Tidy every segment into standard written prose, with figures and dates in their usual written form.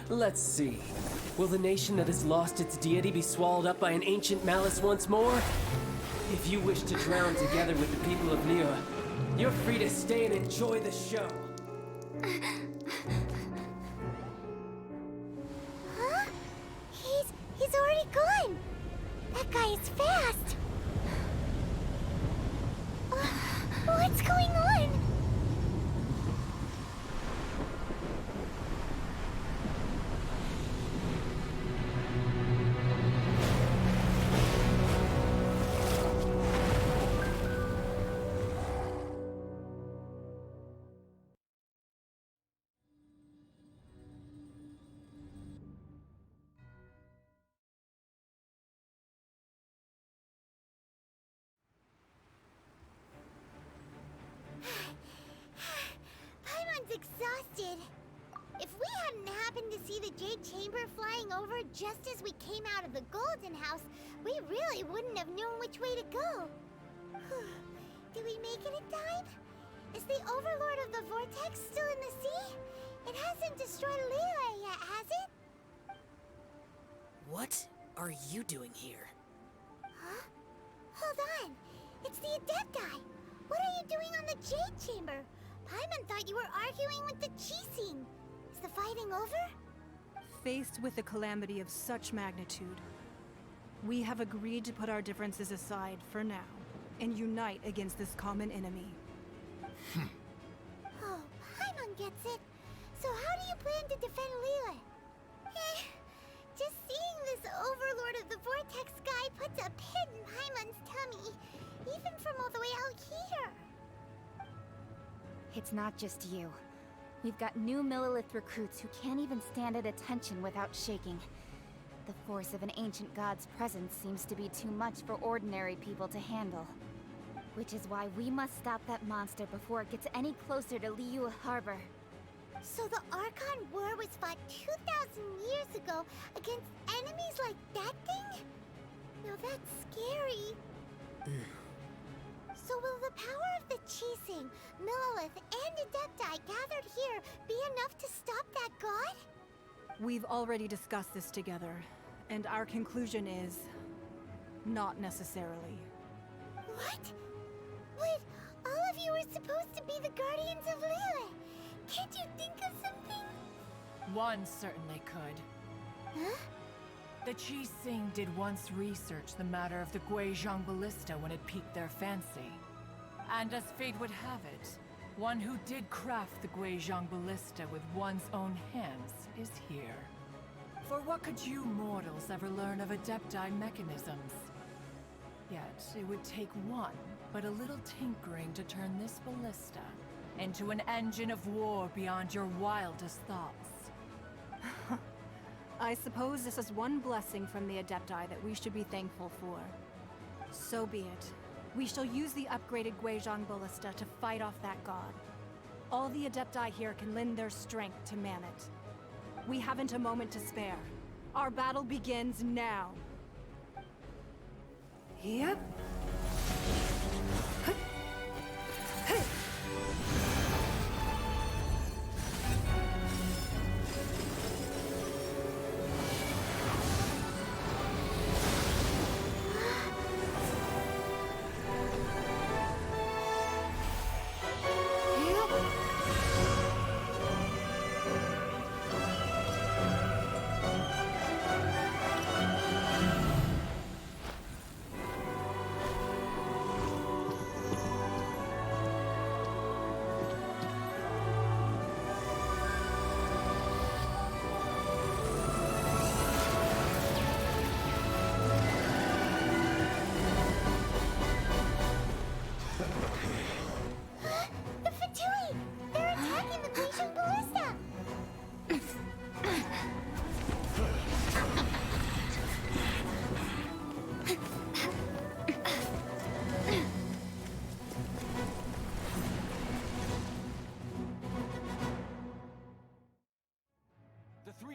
Let's see. Will the nation that has lost its deity be swallowed up by an ancient malice once more? If you wish to drown together with the people of Liyue, you're free to stay and enjoy the show. Huh? He's already gone. That guy is fast. What's going on? Paimon's exhausted. If we hadn't happened to see the Jade Chamber flying over just as we came out of the Golden House, we really wouldn't have known which way to go. Did we make it in time? Is the Overlord of the Vortex still in the sea? It hasn't destroyed Liyue yet, has it? What are you doing here? Huh? Hold on. It's the Adepti. What are you doing on the Jade Chamber? Paimon thought you were arguing with the Qixing. Is the fighting over? Faced with a calamity of such magnitude, we have agreed to put our differences aside for now and unite against this common enemy. Oh, Paimon gets it. So how do you plan to defend Liyue? Just seeing this Overlord of the Vortex guy puts a pit in Paimon's tummy, even from all the way out here. It's not just you. We've got new Millilith recruits who can't even stand at attention without shaking. The force of an ancient god's presence seems to be too much for ordinary people to handle. Which is why we must stop that monster before it gets any closer to Liyue Harbor. So the Archon War was fought 2,000 years ago against enemies like that thing? Now that's scary. So will the power of the Qixing, Millilith, and Adepti gathered here be enough to stop that god? We've already discussed this together, and our conclusion is... not necessarily. What? But all of you were supposed to be the guardians of Liyue. Can't you think of something? One certainly could. Huh? The Qixing did once research the matter of the Guizhong Ballista when it piqued their fancy. And as fate would have it, one who did craft the Guizhong Ballista with one's own hands is here. For what could you mortals ever learn of Adepti mechanisms? Yet, it would take one, but a little tinkering to turn this ballista into an engine of war beyond your wildest thoughts. I suppose this is one blessing from the Adepti that we should be thankful for. So be it. We shall use the upgraded Guizhong Ballista to fight off that god. All the Adepti here can lend their strength to man it. We haven't a moment to spare. Our battle begins now. Yep.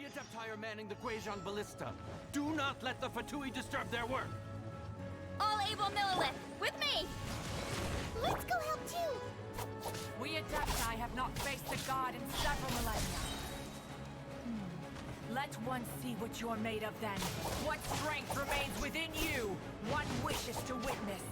Adepti are manning the Guizhong Ballista. Do not let the Fatui disturb their work! All able Millilith, with me! Let's go help too! We Adepti have not faced the god in several millennia. Let one see what you're made of then. What strength remains within you? One wishes to witness.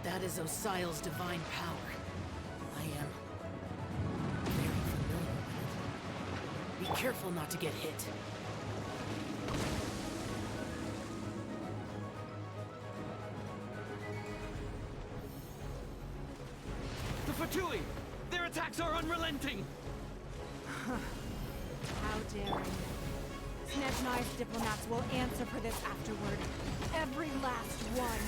That is Osial's divine power. I am very familiar with it. Be careful not to get hit. The Fatui! Their attacks are unrelenting! How daring. Snezhnai's diplomats will answer for this afterward. Every last one.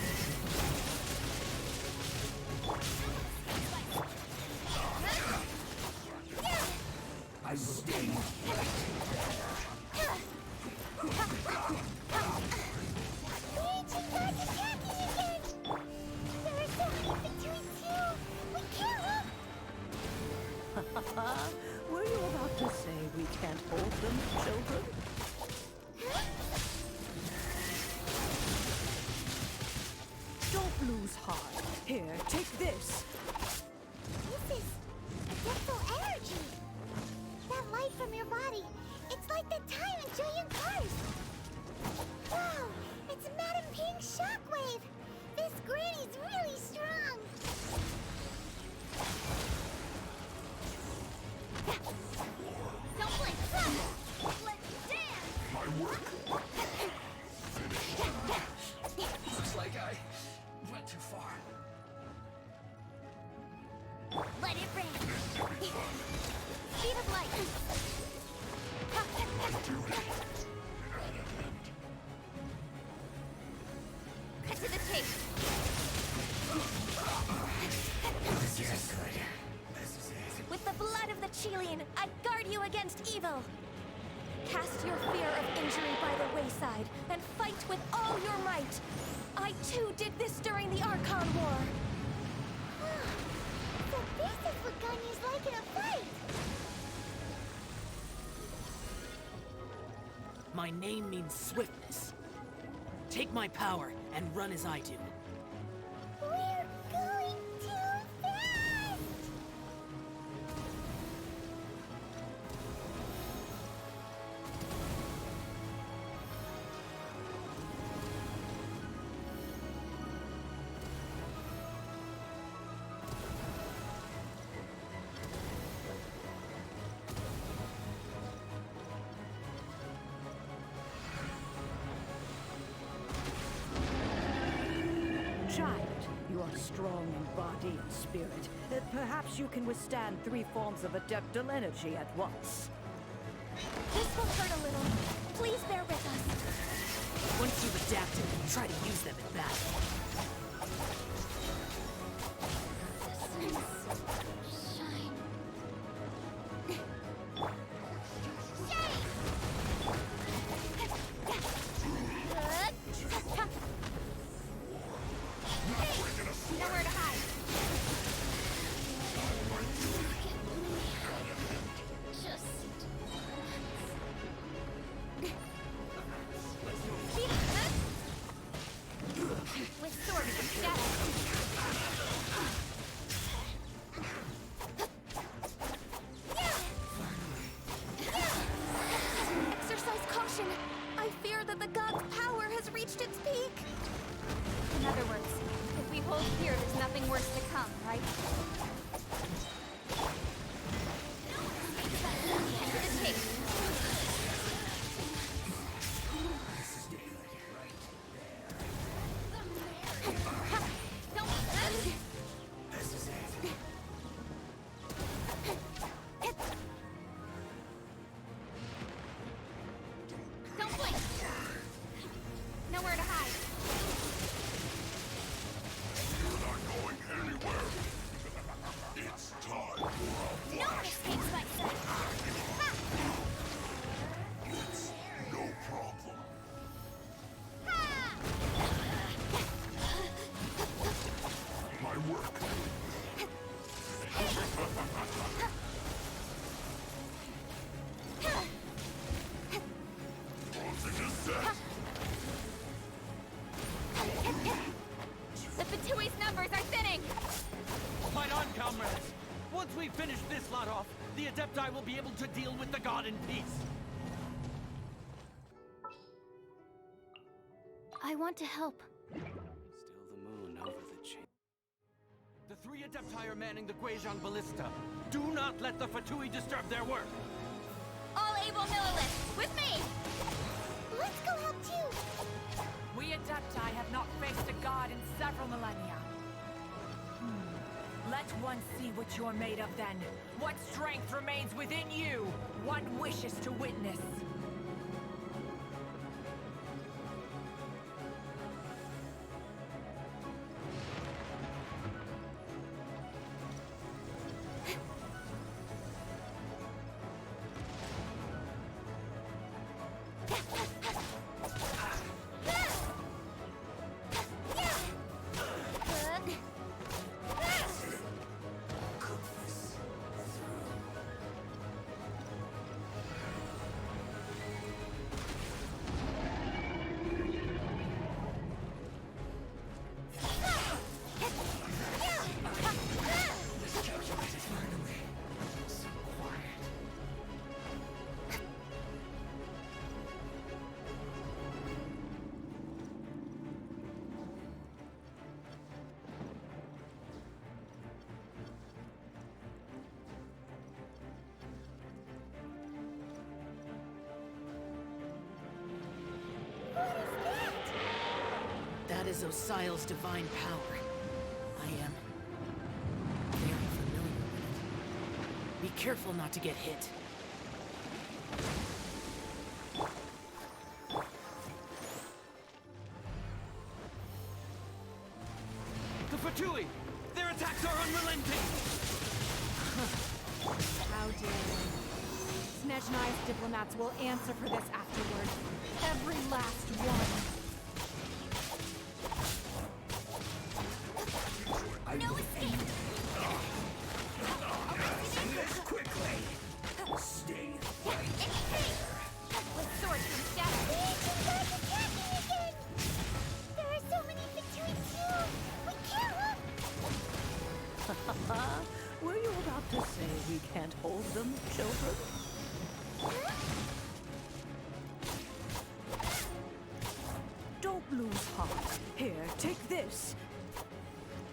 I sting. Were you about to say we can't hold them, children? Don't lose heart. Here, take this. This is adeptal energy. That light from your body, it's like the time in Julian Cars. Wow, it's Madame Ping's shockwave. This granny's really strong. Don't blink. Let's dance. My work. Looks like I went too far. Let it rain. Speed of light. Cut to the chase. This is good. This is it. With the blood of the Chilean, I guard you against evil. Cast your fear of injury by the wayside and fight with all your might. I too did this during the Archon War. So this is what Ganyu's like in a fight. My name means swiftness. Take my power and run as I do. We're going too fast! Child, you are strong in body and spirit. Perhaps you can withstand 3 forms of adeptal energy at once. This will hurt a little. Please bear with us. Once you've adapted, try to use them in battle. Shine. Nowhere to hide. Just with sword and shadow. Adepti will be able to deal with the god in peace. I want to help. Still the moon over the chain. The 3 Adepti are manning the Guizhong Ballista. Do not let the Fatui disturb their work. All able Millilith, with me! Let's go help too! We Adepti have not faced a god in several millennia. Let one see what you're made of then. What strength remains within you? One wishes to witness. That is Osial's divine power. I am very familiar with it. Be careful not to get hit. The Fatui! Their attacks are unrelenting! How dare you? Snezhnaya's diplomats will answer for this afterward. Every last one. No escape! This quickly! Stay right With sword comes down. The ancient god's attacking again! There are so many Fatui too! We can't look! Were you about to say we can't hold them, children? Don't lose heart. Here, take this.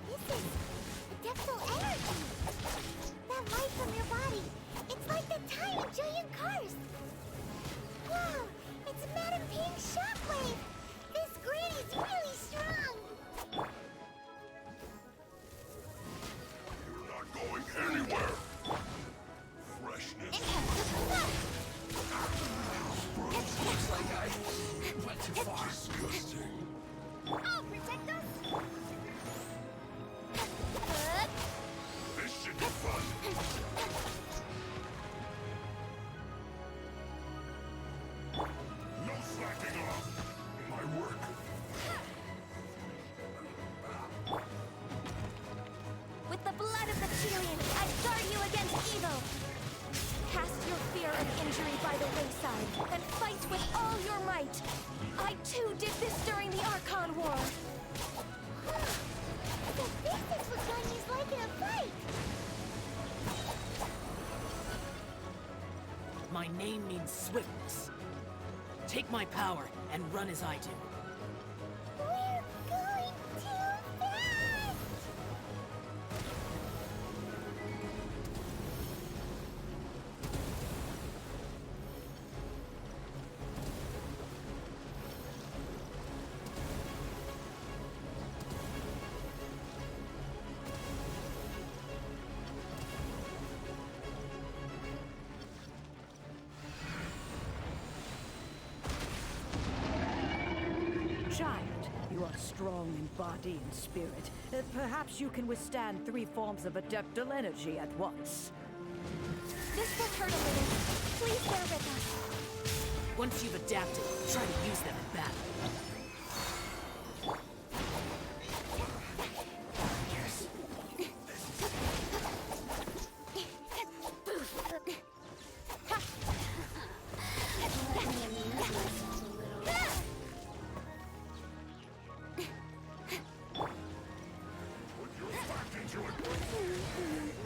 This is adeptal energy! That light from your body, it's like that time in Julian Cars! Wow, it's Madame Ping's shockwave! This granny's really strong! You're not going anywhere! Freshness! Looks like I went too far. Disgusting. I'll protect us! This should be fun. No slacking off. My work. With the blood of the Chelian, I guard you against evil! Cast your fear of injury by the wayside, and fight with all your might! I too did this during the Archon War! So this is what Ganya's like in a fight! My name means swiftness. Take my power and run as I do. We're going too fast! Child, you are strong in body and spirit. Perhaps you can withstand 3 forms of adeptal energy at once. This will hurt a little. Please bear with us. Once you've adapted, try to use them in battle.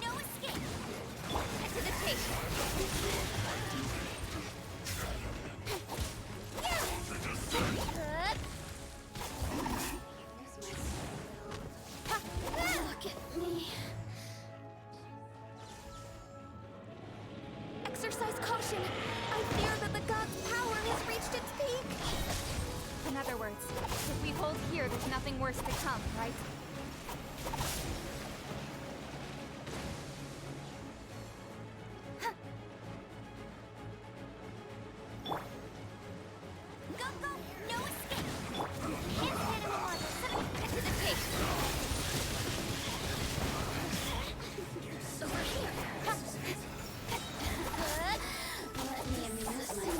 No escape! To the table! worst to come, right? Go, go! No escape! Hit animal model, suddenly cut to the pig! Over here! Let me amuse myself.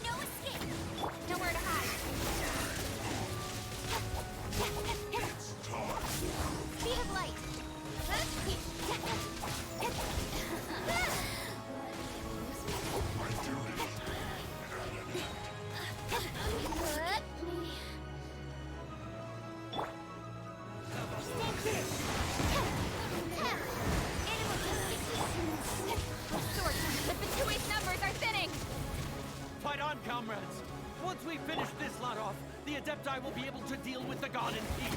No escape! Nowhere to hide! Speed of light! Stand clear! Sword, the Fatui's numbers are thinning! Fight on, comrades! Once we finish this lot off, the Adepti will be able to deal with the god in peace.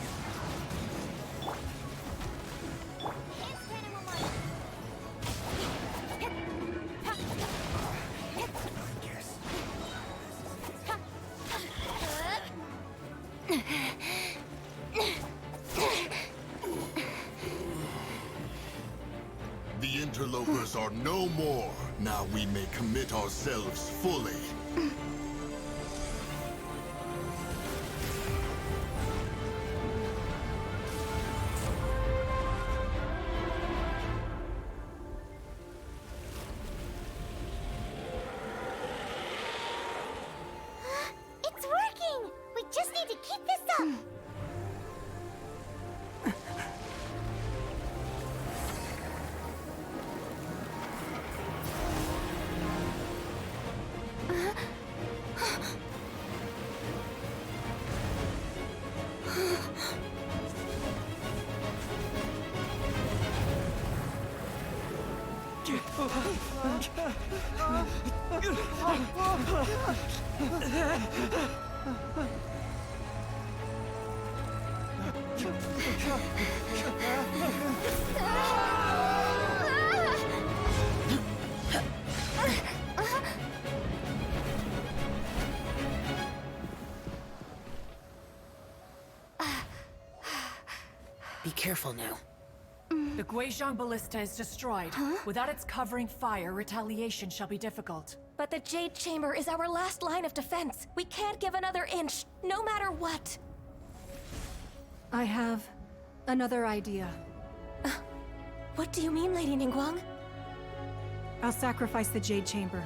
The interlopers are no more. Now we may commit ourselves fully. It's working! We just need to keep this up! Be careful now. The Guizhong Ballista is destroyed. Without its covering fire, retaliation shall be difficult. But the Jade Chamber is our last line of defense. We can't give another inch, no matter what. I have another idea. What do you mean, Lady Ningguang? I'll sacrifice the Jade Chamber.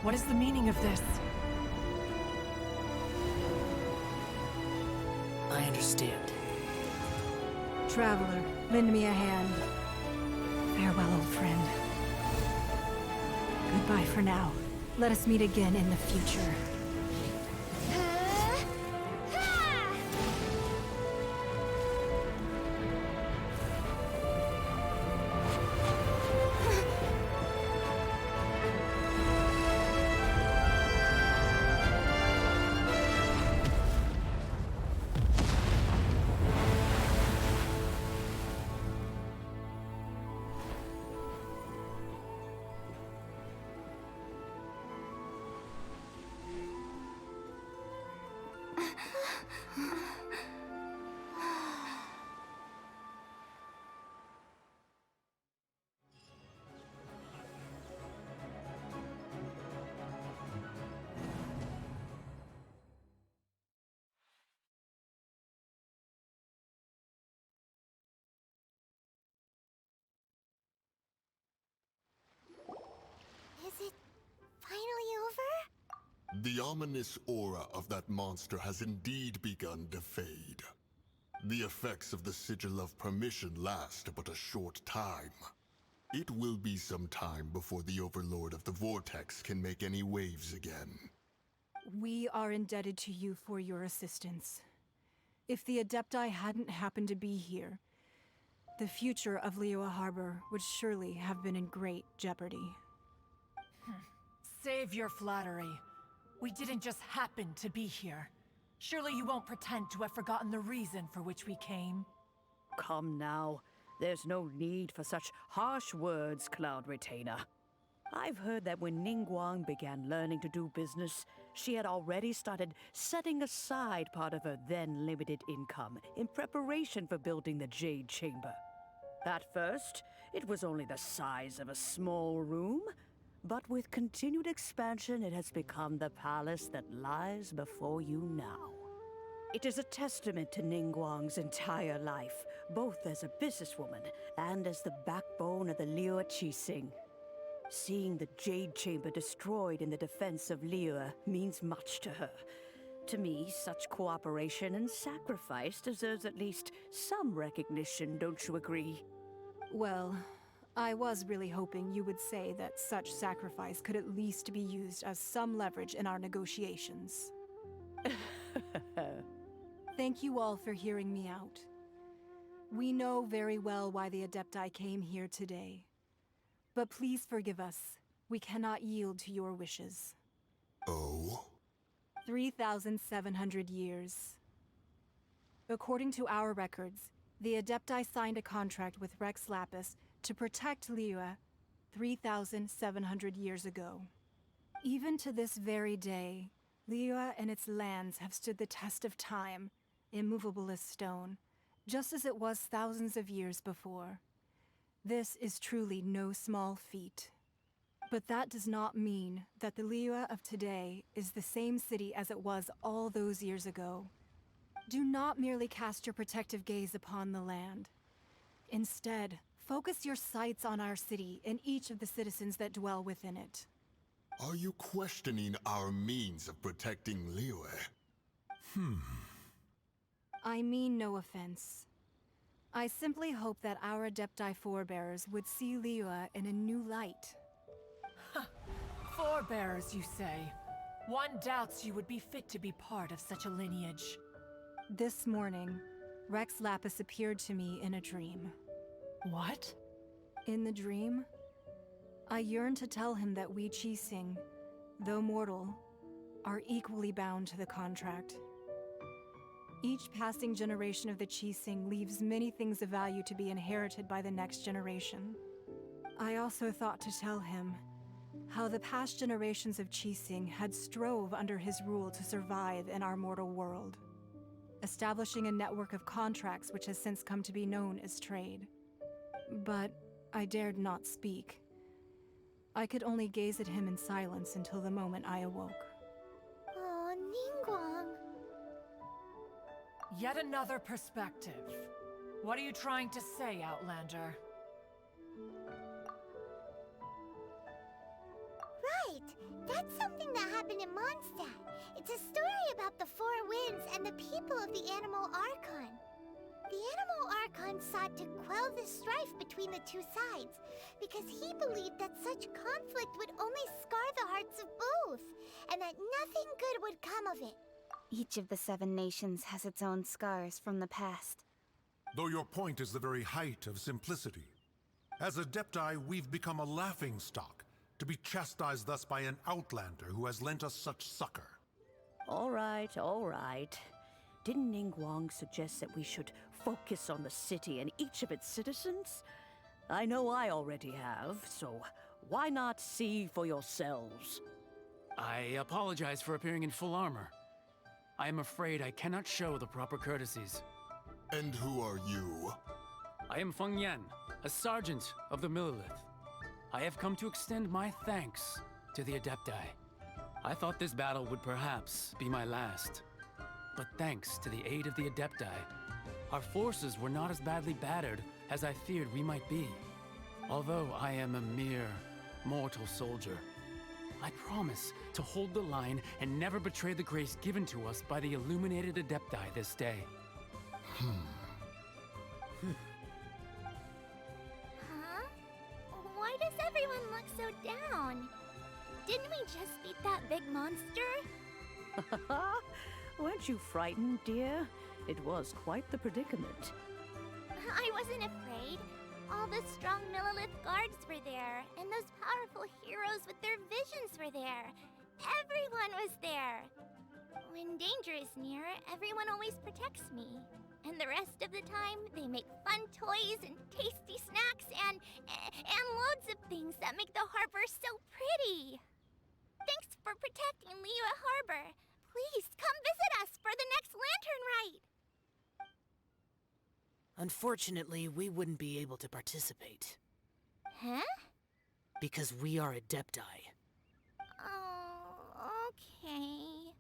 What is the meaning of this? I understand. Traveler, lend me a hand. Farewell, old friend. Goodbye for now. Let us meet again in the future. Is it finally over? The ominous aura of that monster has indeed begun to fade. The effects of the Sigil of Permission last but a short time. It will be some time before the Overlord of the Vortex can make any waves again. We are indebted to you for your assistance. If the Adepti hadn't happened to be here, the future of Liyue Harbor would surely have been in great jeopardy. Save your flattery. We didn't just happen to be here. Surely you won't pretend to have forgotten the reason for which we came. Come now. There's no need for such harsh words, Cloud Retainer. I've heard that when Ningguang began learning to do business, she had already started setting aside part of her then limited income in preparation for building the Jade Chamber. At first, it was only the size of a small room, but with continued expansion, it has become the palace that lies before you now. It is a testament to Ningguang's entire life, both as a businesswoman and as the backbone of the Liyue Qixing. Seeing the Jade Chamber destroyed in the defense of Liyue means much to her. To me, such cooperation and sacrifice deserves at least some recognition, don't you agree? Well, I was really hoping you would say that such sacrifice could at least be used as some leverage in our negotiations. Thank you all for hearing me out. We know very well why the Adepti came here today. But please forgive us. We cannot yield to your wishes. Oh? 3,700 years. According to our records, the Adepti signed a contract with Rex Lapis to protect Liyue 3,700 years ago. Even to this very day, Liyue and its lands have stood the test of time, immovable as stone, just as it was thousands of years before. This is truly no small feat. But that does not mean that the Liyue of today is the same city as it was all those years ago. Do not merely cast your protective gaze upon the land. Instead, focus your sights on our city and each of the citizens that dwell within it. Are you questioning our means of protecting Liyue? I mean no offense. I simply hope that our Adepti forebears would see Liyue in a new light. Forebearers, you say? One doubts you would be fit to be part of such a lineage. This morning, Rex Lapis appeared to me in a dream. What? In the dream, I yearned to tell him that we Qixing, though mortal, are equally bound to the contract. Each passing generation of the Qixing leaves many things of value to be inherited by the next generation. I also thought to tell him how the past generations of Qixing had strove under his rule to survive in our mortal world, establishing a network of contracts which has since come to be known as trade. But I dared not speak. I could only gaze at him in silence until the moment I awoke. Oh, Ningguang. Yet another perspective. What are you trying to say, Outlander? Right! That's something that happened in Mondstadt. It's a story about the Four Winds and the people of the Animal Archon. The Animal Archon sought to quell the strife between the two sides, because he believed that such conflict would only scar the hearts of both, and that nothing good would come of it. Each of the 7 nations has its own scars from the past. Though your point is the very height of simplicity. As Adepti, we've become a laughingstock, to be chastised thus by an outlander who has lent us such succor. All right, all right. Didn't Ningguang suggest that we should focus on the city and each of its citizens? I know I already have, so why not see for yourselves? I apologize for appearing in full armor. I am afraid I cannot show the proper courtesies. And who are you? I am Feng Yan, a sergeant of the Millelith. I have come to extend my thanks to the Adepti. I thought this battle would perhaps be my last. But thanks to the aid of the Adepti, our forces were not as badly battered as I feared we might be. Although I am a mere mortal soldier, I promise to hold the line and never betray the grace given to us by the illuminated Adepti this day. Huh? Why does everyone look so down? Didn't we just beat that big monster? Weren't you frightened, dear? It was quite the predicament. I wasn't afraid. All the strong Millelith guards were there, and those powerful heroes with their visions were there. Everyone was there. When danger is near, everyone always protects me. And the rest of the time, they make fun toys and tasty snacks and loads of things that make the harbor so protecting Liyue Harbor. Please, come visit us for the next lantern rite. Unfortunately, we wouldn't be able to participate. Huh? Because we are Adepti. Oh, okay.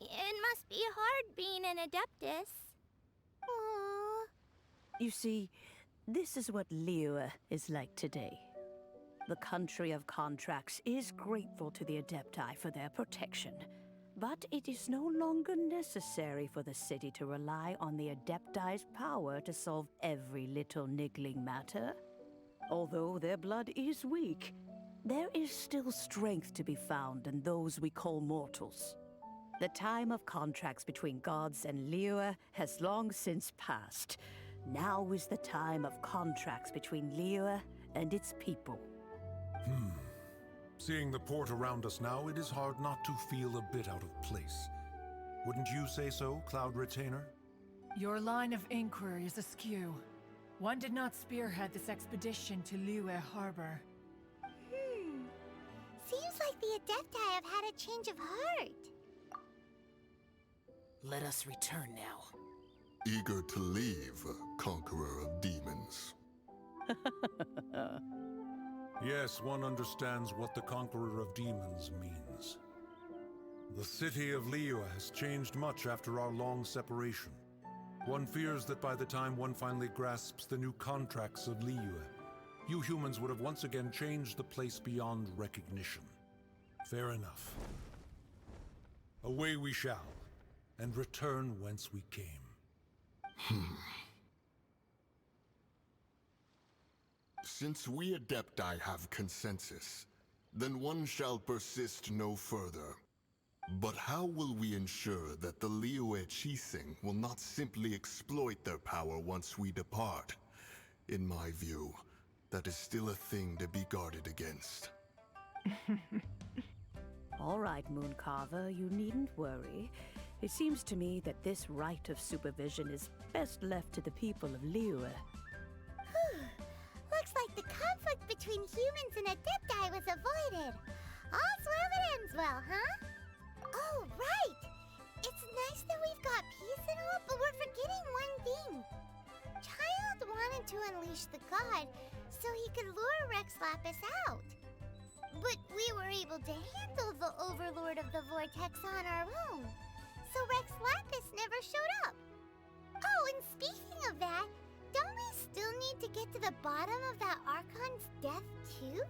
It must be hard being an Adeptus. Aww. You see, this is what Liyue is like today. The country of contracts is grateful to the Adepti for their protection, but it is no longer necessary for the city to rely on the Adepti's power to solve every little niggling matter. Although their blood is weak, there is still strength to be found in those we call mortals. The time of contracts between gods and Liyue has long since passed. Now is the time of contracts between Liyue and its people. Seeing the port around us now, it is hard not to feel a bit out of place. Wouldn't you say so, Cloud Retainer? Your line of inquiry is askew. One did not spearhead this expedition to Liyue Harbor. Seems like the Adepti have had a change of heart. Let us return now. Eager to leave, Conqueror of Demons. Yes, one understands what the Conqueror of Demons means. The city of Liyue has changed much after our long separation. One fears that by the time one finally grasps the new contracts of Liyue, you humans would have once again changed the place beyond recognition. Fair enough. Away we shall, and return whence we came. Since we Adepti have consensus, then one shall persist no further. But how will we ensure that the Liyue Qixing will not simply exploit their power once we depart? In my view, that is still a thing to be guarded against. All right, Mooncarver, you needn't worry. It seems to me that this right of supervision is best left to the people of Liyue. Looks like the conflict between humans and Adepti was avoided. All's well that ends well, huh? Oh, right! It's nice that we've got peace and all, but we're forgetting one thing. Child wanted to unleash the god so he could lure Rex Lapis out. But we were able to handle the Overlord of the Vortex on our own, so Rex Lapis never showed up. Oh, and speaking of that, don't we still need to get to the bottom of that Archon's death, too?